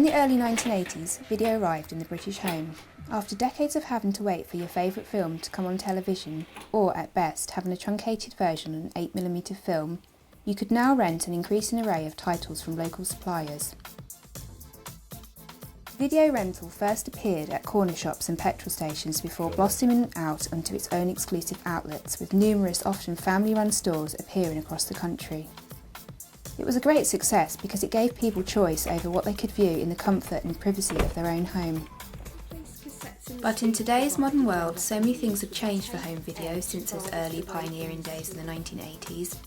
In the early 1980s, video arrived in the British home. After decades of having to wait for your favourite film to come on television, or at best having a truncated version on an 8mm film, you could now rent an increasing array of titles from local suppliers. Video rental first appeared at corner shops and petrol stations before blossoming out onto its own exclusive outlets, with numerous, often family-run stores appearing across the country. It was a great success because it gave people choice over what they could view in the comfort and privacy of their own home. But in today's modern world, so many things have changed for home video since those early pioneering days in the 1980s.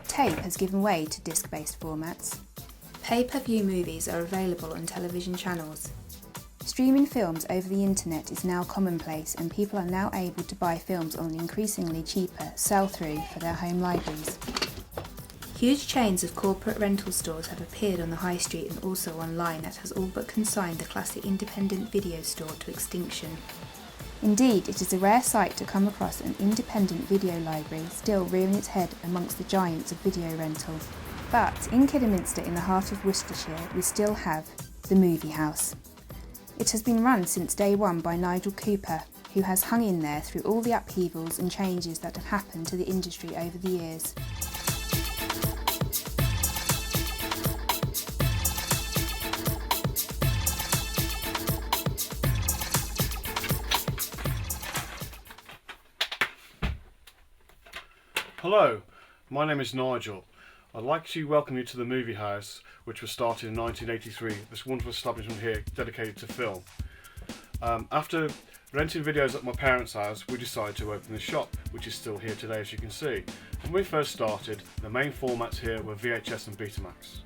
Tape has given way to disc-based formats. Pay-per-view movies are available on television channels. Streaming films over the internet is now commonplace, and people are now able to buy films on an increasingly cheaper sell-through for their home libraries. Huge chains of corporate rental stores have appeared on the high street and also online that has all but consigned the classic independent video store to extinction. Indeed, it is a rare sight to come across an independent video library still rearing its head amongst the giants of video rental. But in Kidderminster, in the heart of Worcestershire, we still have the Movie House. It has been run since day one by Nigel Cooper, who has hung in there through all the upheavals and changes that have happened to the industry over the years. Hello, my name is Nigel. I'd like to welcome you to the Movie House, which was started in 1983, this wonderful establishment here dedicated to film. After renting videos at my parents' house, we decided to open the shop, which is still here today, as you can see. When we first started, the main formats here were VHS and Betamax.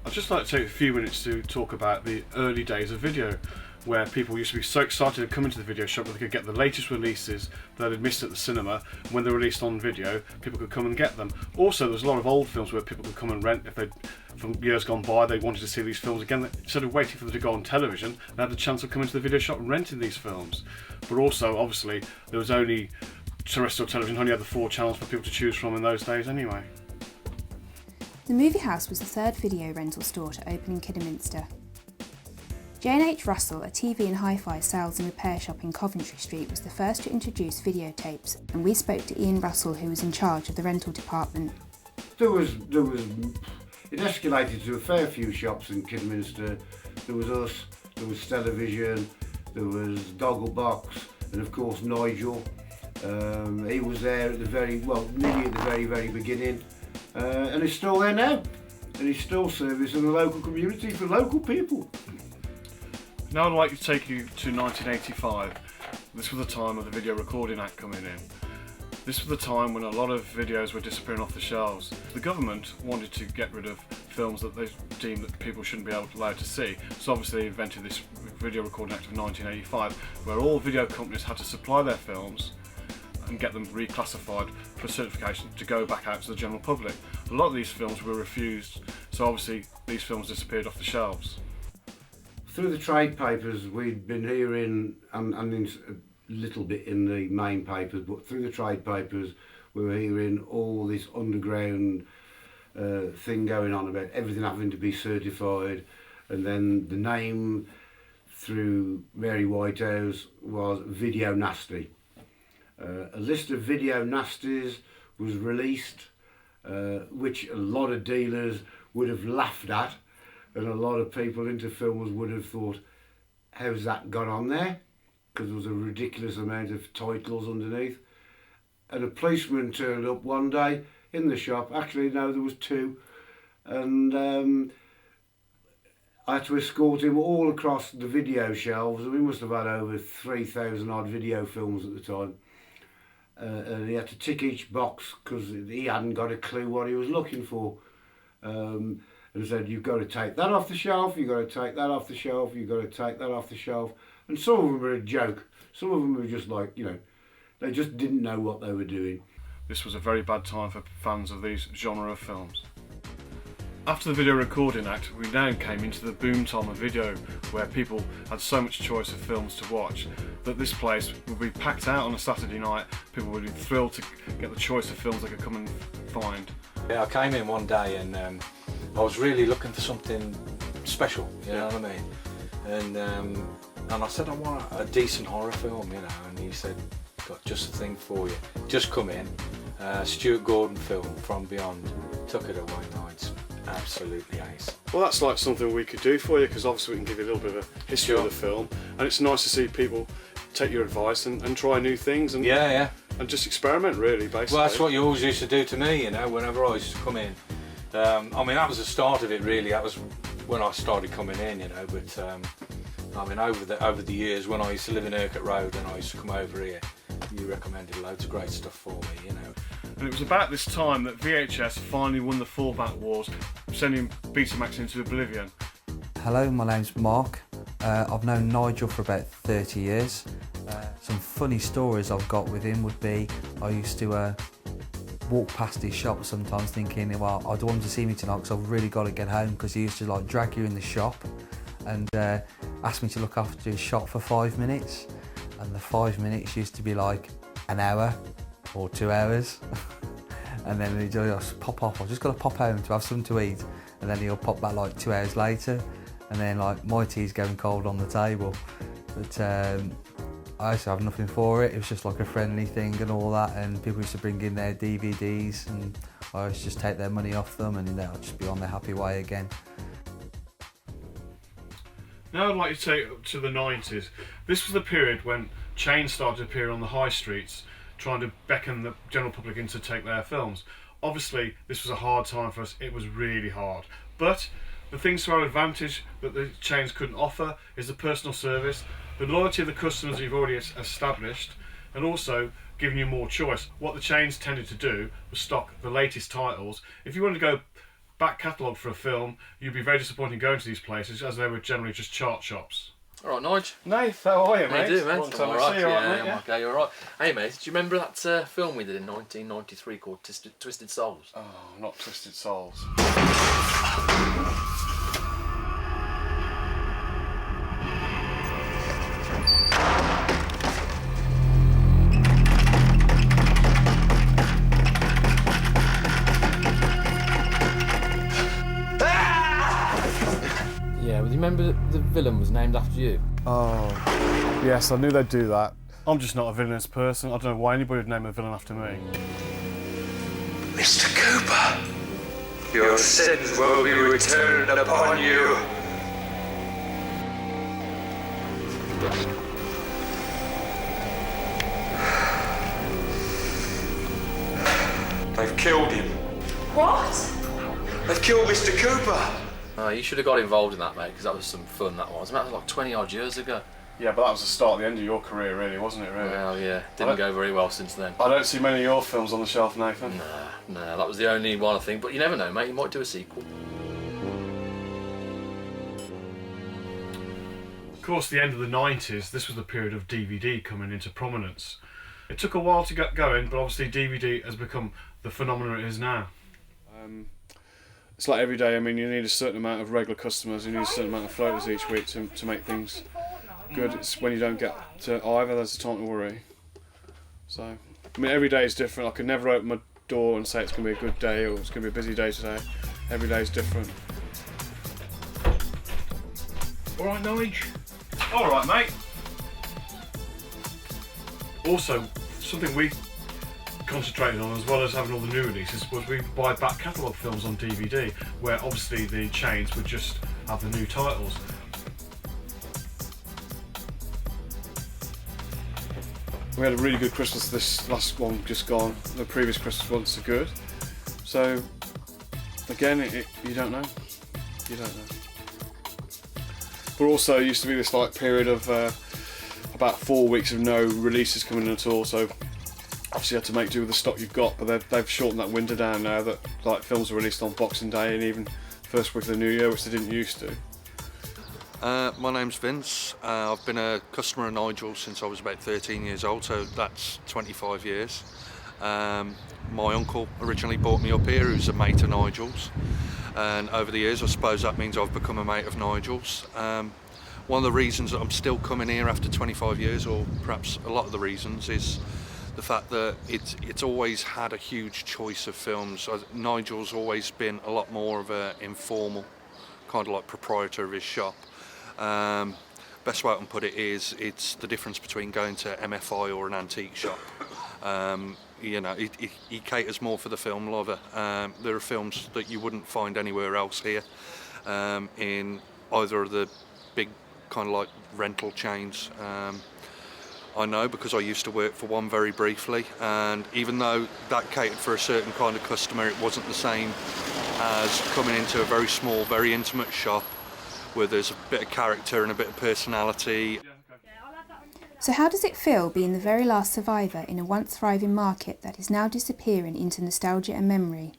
I'd just like to take a few minutes to talk about the early days of video, where people used to be so excited to come into the video shop that they could get the latest releases that they'd missed at the cinema. When they're released on video, people could come and get them. Also, there was a lot of old films where people could come and rent if from years gone by they wanted to see these films again. Instead of waiting for them to go on television, they had the chance of coming to the video shop and renting these films. But also, obviously, there was only terrestrial television, only had the 4 channels for people to choose from in those days anyway. The Movie House was the third video rental store to open in Kidderminster. J&H Russell, a TV and hi-fi sales and repair shop in Coventry Street, was the first to introduce videotapes, and we spoke to Ian Russell, who was in charge of the rental department. It escalated to a fair few shops in Kidderminster. There was us, there was Television, there was Gogglebox, and of course Nigel. He was there at nearly at the very beginning, and he's still there now, and he's still servicing the local community for local people. Now I'd like to take you to 1985. This was the time of the Video Recording Act coming in. This was the time when a lot of videos were disappearing off the shelves. The government wanted to get rid of films that they deemed that people shouldn't be allowed to see, so obviously they invented this Video Recording Act of 1985, where all video companies had to supply their films and get them reclassified for certification to go back out to the general public. A lot of these films were refused, so obviously these films disappeared off the shelves. Through the trade papers, we'd been hearing, and in a little bit in the main papers, but through the trade papers, we were hearing all this underground thing going on about everything having to be certified, and then the name through Mary Whitehouse was Video Nasty. A list of video nasties was released, which a lot of dealers would have laughed at. And a lot of people into films would have thought, how's that got on there? Because there was a ridiculous amount of titles underneath. And a policeman turned up one day in the shop. Actually, no, there was 2. And I had to escort him all across the video shelves. We must have had over 3,000 odd video films at the time. And he had to tick each box because he hadn't got a clue what he was looking for. And said, you've got to take that off the shelf, you've got to take that off the shelf, you've got to take that off the shelf. And some of them were a joke. Some of them were just like, they just didn't know what they were doing. This was a very bad time for fans of these genre of films. After the Video Recording Act, we now came into the boom time of video, where people had so much choice of films to watch that this place would be packed out on a Saturday night. People would be thrilled to get the choice of films they could come and find. Yeah, I came in one day and I was really looking for something special, you know what I mean? And I said, I want a decent horror film, you know, and he said, got just the thing for you. Just come in, Stuart Gordon film, From Beyond, took it away, Nigel. Absolutely ace. Well, that's like something we could do for you, because obviously we can give you a little bit of a history of the film, and it's nice to see people take your advice and try new things and and just experiment, really, basically. Well, that's what you always used to do to me, you know, whenever I used to come in. I mean, that was the start of it, really. That was when I started coming in, you know. But I mean, over the years, when I used to live in Urquhart Road and I used to come over here, you recommended loads of great stuff for me, you know. And it was about this time that VHS finally won the format wars, sending Betamax into oblivion. Hello, my name's Mark. I've known Nigel for about 30 years. Some funny stories I've got with him would be, I used to walk past his shop sometimes thinking, well, I don't want him to see me tonight because I've really got to get home, because he used to like drag you in the shop and ask me to look after his shop for 5 minutes, and the 5 minutes used to be like an hour or 2 hours. And then he'd just pop off, I've just got to pop home to have something to eat, and then he'll pop back like 2 hours later, and then like my tea's going cold on the table. But I used to have nothing for it. It was just like a friendly thing and all that, and people used to bring in their DVDs and I used to just take their money off them, and they'll just be on their happy way again. Now I'd like to take up to the 90s. This was the period when chains started to appear on the high streets, trying to beckon the general public in to take their films. Obviously, this was a hard time for us. It was really hard. But the things to our advantage that the chains couldn't offer is the personal service, the loyalty of the customers you've already established, and also giving you more choice. What the chains tended to do was stock the latest titles. If you wanted to go back catalogue for a film, you'd be very disappointed going to these places, as they were generally just chart shops. All right, Nigel. Nath, how are you, mate? How you doing, mate? Long time I'm no see, you, all right, I'm mate? okay, you're all right. Hey, mate, do you remember that film we did in 1993 called Twisted Souls? Oh, not Twisted Souls. Yeah, well, do you remember the villain was named after you? Oh, yes, I knew they'd do that. I'm just not a villainous person. I don't know why anybody would name a villain after me. Mr. Cooper, your sins will be returned upon you. They've killed him. What? They've killed Mr. Cooper. You should have got involved in that, mate, because that was some fun, that was. That was like 20 odd years ago. Yeah, but that was the start, the end of your career, really, wasn't it, really? Well, yeah, didn't go very well since then. I don't see many of your films on the shelf, Nathan. Nah, that was the only one, I think, but you never know, mate, you might do a sequel. Of course, the end of the 90s, this was the period of DVD coming into prominence. It took a while to get going, but obviously DVD has become the phenomenon it is now. It's like every day. I mean, you need a certain amount of regular customers, you need a certain amount of floaters each week to make things good. It's when you don't get to either, there's the time to worry. So, I mean, every day is different. I could never open my door and say it's going to be a good day or it's going to be a busy day today. Every day is different. All right, Nige. All right, mate. Also, something we concentrated on, as well as having all the new releases, was we buy back catalogue films on DVD, where obviously the chains would just have the new titles. We had a really good Christmas this last one just gone. The previous Christmas ones are good. So again, you don't know. You don't know. But also, it used to be this like period of about 4 weeks of no releases coming in at all. So obviously you had to make do with the stock you've got, but they've shortened that window down now, that like films are released on Boxing Day and even first week of the New Year, which they didn't used to. My name's Vince. I've been a customer of Nigel since I was about 13 years old, so that's 25 years. My uncle originally brought me up here, who's a mate of Nigel's, and over the years I suppose that means I've become a mate of Nigel's. One of the reasons that I'm still coming here after 25 years, or perhaps a lot of the reasons, is the fact that it's always had a huge choice of films. Nigel's always been a lot more of an informal kind of like proprietor of his shop. Best way I can put it is it's the difference between going to MFI or an antique shop. You know, he caters more for the film lover. There are films that you wouldn't find anywhere else here in either of the big kind of like rental chains. I know because I used to work for one very briefly, and even though that catered for a certain kind of customer, it wasn't the same as coming into a very small, very intimate shop where there's a bit of character and a bit of personality. So how does it feel being the very last survivor in a once thriving market that is now disappearing into nostalgia and memory?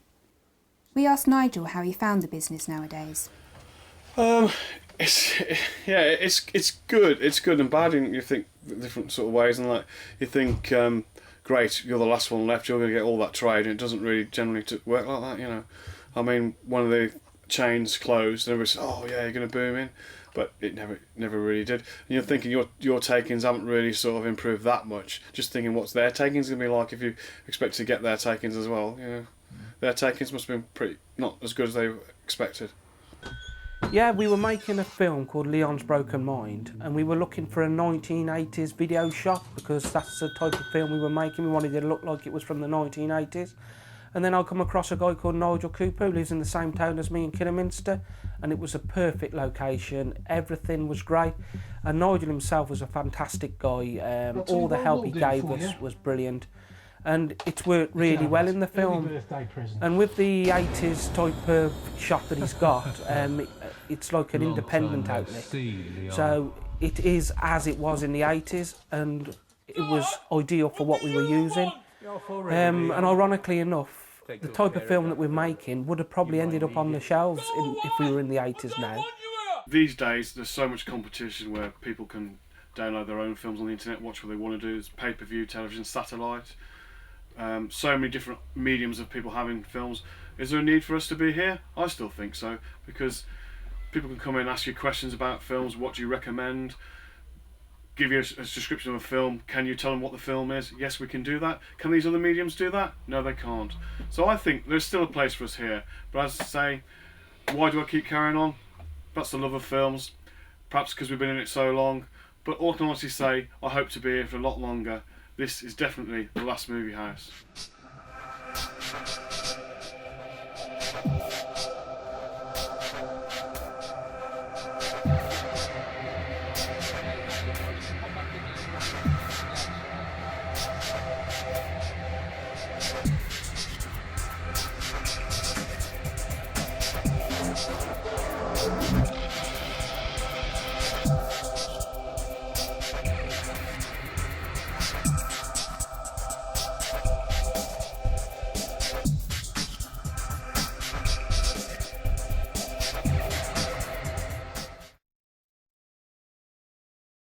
We asked Nigel how he found the business nowadays. It's good. It's good and bad. And you think different sort of ways, and like you think, great, you're the last one left. You're going to get all that trade, and it doesn't really generally work like that. You know, I mean, one of the chains closed, and everybody said, "Oh yeah, you're going to boom in," but it never really did. And you're thinking your takings haven't really sort of improved that much. Just thinking, what's their takings going to be like if you expect to get their takings as well? You know, their takings must have been pretty not as good as they expected. Yeah, we were making a film called Leon's Broken Mind, and we were looking for a 1980s video shop because that's the type of film we were making. We wanted it to look like it was from the 1980s. And then I come across a guy called Nigel Cooper who lives in the same town as me in Kidderminster, and it was a perfect location. Everything was great, and Nigel himself was a fantastic guy. All the help he gave us was brilliant, and it's worked really well in the film. And with the 80s type of shop that he's got, it's like an independent outlet. So it is as it was in the 80s, and it was ideal for what we were using. And ironically enough, the type of film that we're making would have probably ended up on the shelves if we were in the 80s now. These days, there's so much competition where people can download their own films on the internet, watch what they want to do. There's pay-per-view, television, satellite. So many different mediums of people having films. Is there a need for us to be here? I still think so, because people can come in and ask you questions about films. What do you recommend? Give you a description of a film. Can you tell them what the film is? Yes, we can do that. Can these other mediums do that? No, they can't. So I think there's still a place for us here. But as I say, why do I keep carrying on? That's the love of films. Perhaps because we've been in it so long. But all I can honestly say, I hope to be here for a lot longer. This is definitely the last movie house.